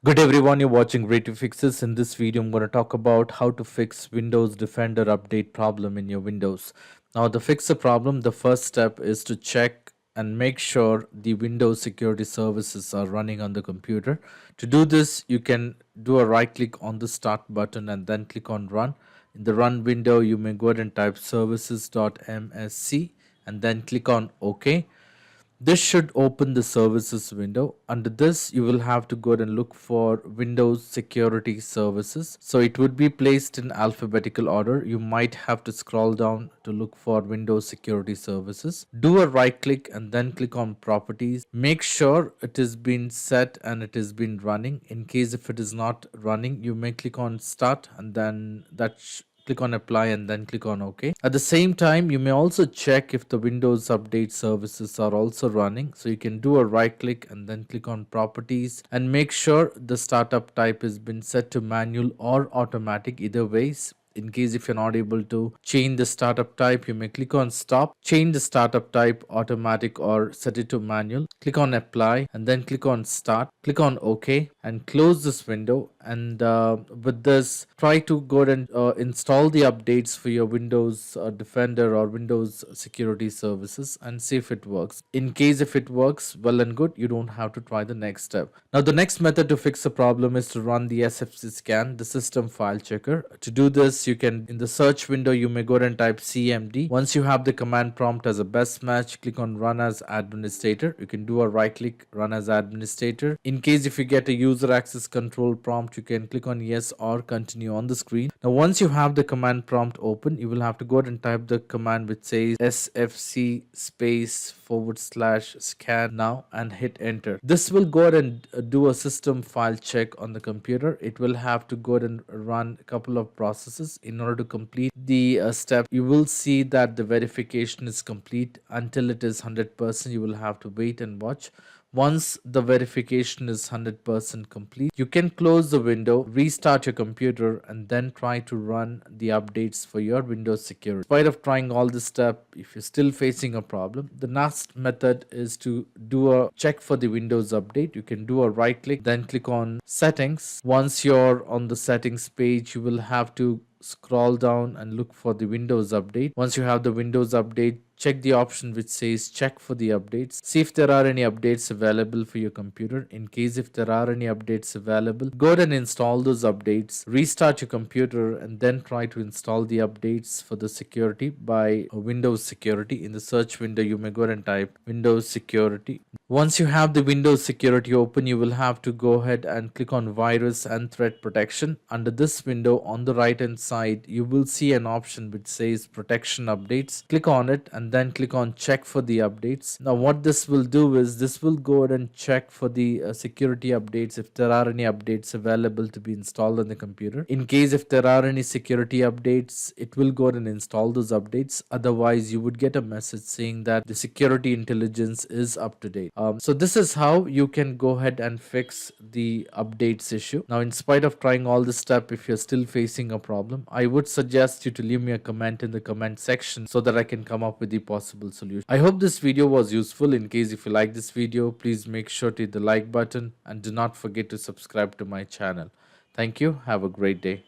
Good everyone, you're watching Great Fixes. In this video, I'm going to talk about how to fix Windows Defender update problem in your Windows. Now, to fix the problem, the first step is to check and make sure the Windows security services are running on the computer. To do this, you can do a right click on the start button and then click on run. In the run window, you may go ahead and type services.msc and then click on OK. This should open the services window. Under this, you will have to go ahead and look for Windows Security Services. So it would be placed in alphabetical order. You might have to scroll down to look for Windows Security Services. Do a right click and then click on Properties. Make sure it has been set and it has been running. In case if it is not running, you may click on Start and then click on apply and then click on OK. At the same time, you may also check if the Windows update services are also running. So you can do a right click and then click on properties and make sure the startup type has been set to manual or automatic, either ways. In case if you're not able to change the startup type, you may click on stop, change the startup type automatic or set it to manual, click on apply and then click on start, click on OK and close this window. And with this, try to go and install the updates for your Windows Defender or Windows Security Services and see if it works. In case if it works, well and good, you don't have to try the next step. Now the next method to fix the problem is to run the SFC scan, the system file checker. To do this, you can, in the search window, you may go ahead and type CMD. Once you have the command prompt as a best match, click on run as administrator. You can do a right click, run as administrator. In case if you get a user access control prompt, you can click on yes or continue on the screen. Now once you have the command prompt open, you will have to go ahead and type the command which says sfc space / scan now and hit enter. This will go ahead and do a system file check on the computer. It will have to go ahead and run a couple of processes in order to complete the step. You will see that the verification is complete. Until it is 100%, you will have to wait and watch. Once the verification is 100% complete, you can close the window, restart your computer, and then try to run the updates for your Windows security. In spite of trying all this step, if you're still facing a problem, the next method is to do a check for the Windows update. You can do a right click, then click on settings. Once you're on the settings page, you will have to scroll down and look for the Windows update. Once you have the Windows update, check the option which says check for the updates. See if there are any updates available for your computer. In case if there are any updates available, go ahead and install those updates. Restart your computer and then try to install the updates for the security by Windows Security. In the search window, you may go ahead and type Windows Security. Once you have the Windows Security open, you will have to go ahead and click on Virus and Threat Protection. Under this window on the right hand side, you will see an option which says Protection Updates. Click on it and then click on Check for the updates. Now what this will do is this will go ahead and check for the security updates if there are any updates available to be installed on the computer. In case if there are any security updates, it will go ahead and install those updates. Otherwise, you would get a message saying that the security intelligence is up to date. So this is how you can go ahead and fix the updates issue. Now, in spite of trying all this step, if you're still facing a problem, I would suggest you to leave me a comment in the comment section so that I can come up with the possible solution. I hope this video was useful. In case if you like this video, please make sure to hit the like button and do not forget to subscribe to my channel. Thank you. Have a great day.